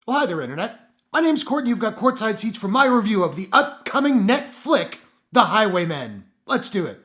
Well, hi there, Internet. My name's Court, and you've got courtside seats for my review of the upcoming net flick, The Highwaymen. Let's do it.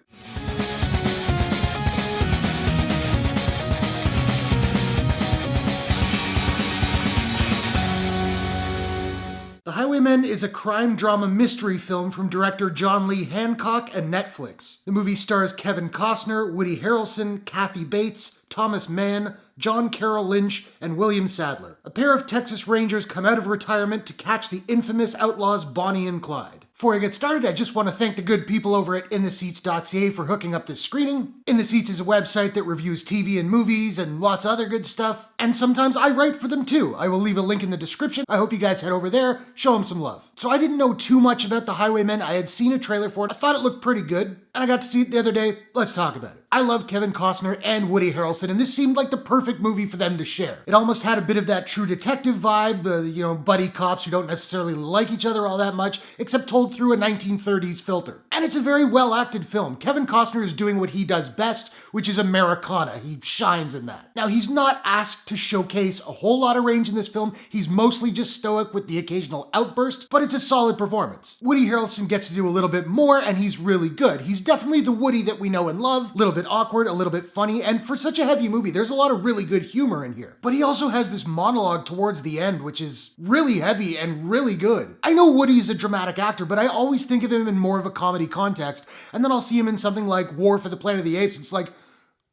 The Highwaymen is a crime drama mystery film from director John Lee Hancock and Netflix. The movie stars Kevin Costner, Woody Harrelson, Kathy Bates, Thomas Mann, John Carroll Lynch, and William Sadler. A pair of Texas Rangers come out of retirement to catch the infamous outlaws Bonnie and Clyde. Before I get started, I just want to thank the good people over at InTheSeats.ca for hooking up this screening. In the Seats is a website that reviews TV and movies and lots of other good stuff, and sometimes I write for them too. I will leave a link in the description. I hope you guys head over there, show them some love. So I didn't know too much about The Highwaymen. I had seen a trailer for it. I thought it looked pretty good, and I got to see it the other day. Let's talk about it. I love Kevin Costner and Woody Harrelson, and this seemed like the perfect movie for them to share. It almost had a bit of that True Detective vibe, buddy cops who don't necessarily like each other all that much, except told through a 1930s filter. And it's a very well-acted film. Kevin Costner is doing what he does best, which is Americana. He shines in that. Now, he's not asked to showcase a whole lot of range in this film. He's mostly just stoic with the occasional outburst, but it's a solid performance. Woody Harrelson gets to do a little bit more, and he's really good. He's definitely the Woody that we know and love, a little bit awkward, a little bit funny, and for such a heavy movie, there's a lot of really good humor in here. But he also has this monologue towards the end, which is really heavy and really good. I know Woody's a dramatic actor, but I always think of him in more of a comedy context, and then I'll see him in something like War for the Planet of the Apes. It's like,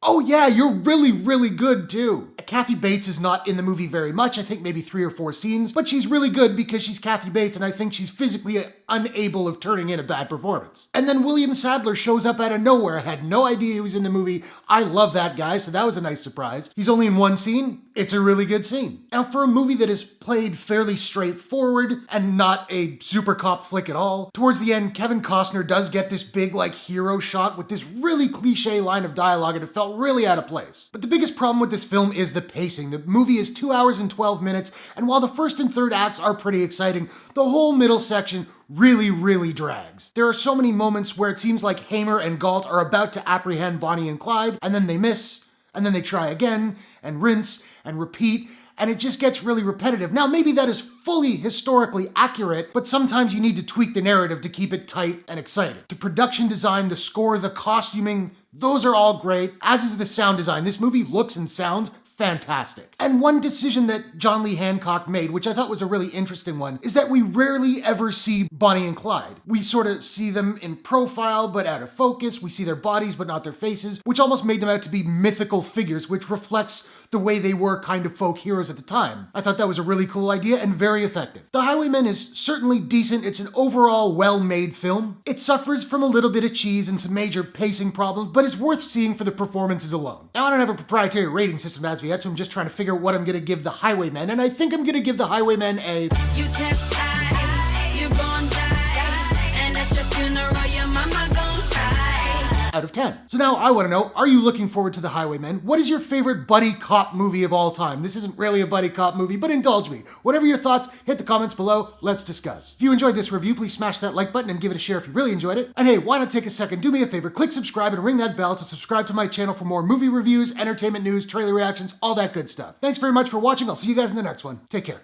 oh yeah, you're really, really good too. Kathy Bates is not in the movie very much, I think maybe 3 or 4 scenes, but she's really good because she's Kathy Bates, and I think she's physically unable of turning in a bad performance. And then William Sadler shows up out of nowhere. I had no idea he was in the movie. I love that guy, so that was a nice surprise. He's only in one scene. It's a really good scene. Now, for a movie that is played fairly straightforward and not a super cop flick at all, towards the end, Kevin Costner does get this big, hero shot with this really cliche line of dialogue, and it felt really out of place. But the biggest problem with this film is the pacing. The movie is 2 hours and 12 minutes, and while the first and third acts are pretty exciting, the whole middle section really drags. There are so many moments where it seems like Hamer and Galt are about to apprehend Bonnie and Clyde, and then they miss, and then they try again, and rinse, and repeat, and it just gets really repetitive. Now, maybe that is fully historically accurate, but sometimes you need to tweak the narrative to keep it tight and exciting. The production design, the score, the costuming, those are all great, as is the sound design. This movie looks and sounds fantastic. And one decision that John Lee Hancock made, which I thought was a really interesting one, is that we rarely ever see Bonnie and Clyde. We sort of see them in profile, but out of focus. We see their bodies, but not their faces, which almost made them out to be mythical figures, which reflects the way they were kind of folk heroes at the time. I thought that was a really cool idea and very effective. The Highwaymen is certainly decent. It's an overall well-made film. It suffers from a little bit of cheese and some major pacing problems, but it's worth seeing for the performances alone. Now, I don't have a proprietary rating system as of yet, so I'm just trying to figure out what I'm gonna give The Highwaymen, and I think I'm gonna give The Highwaymen a... You test I, you gon' die, and that's your funeral, your mama gon' cry. Out of 10. So now I want to know, are you looking forward to The Highwaymen? What is your favorite buddy cop movie of all time? This isn't really a buddy cop movie, but indulge me. Whatever your thoughts, hit the comments below. Let's discuss. If you enjoyed this review, please smash that like button and give it a share if you really enjoyed it. And hey, why not take a second, do me a favor, click subscribe and ring that bell to subscribe to my channel for more movie reviews, entertainment news, trailer reactions, all that good stuff. Thanks very much for watching. I'll see you guys in the next one. Take care.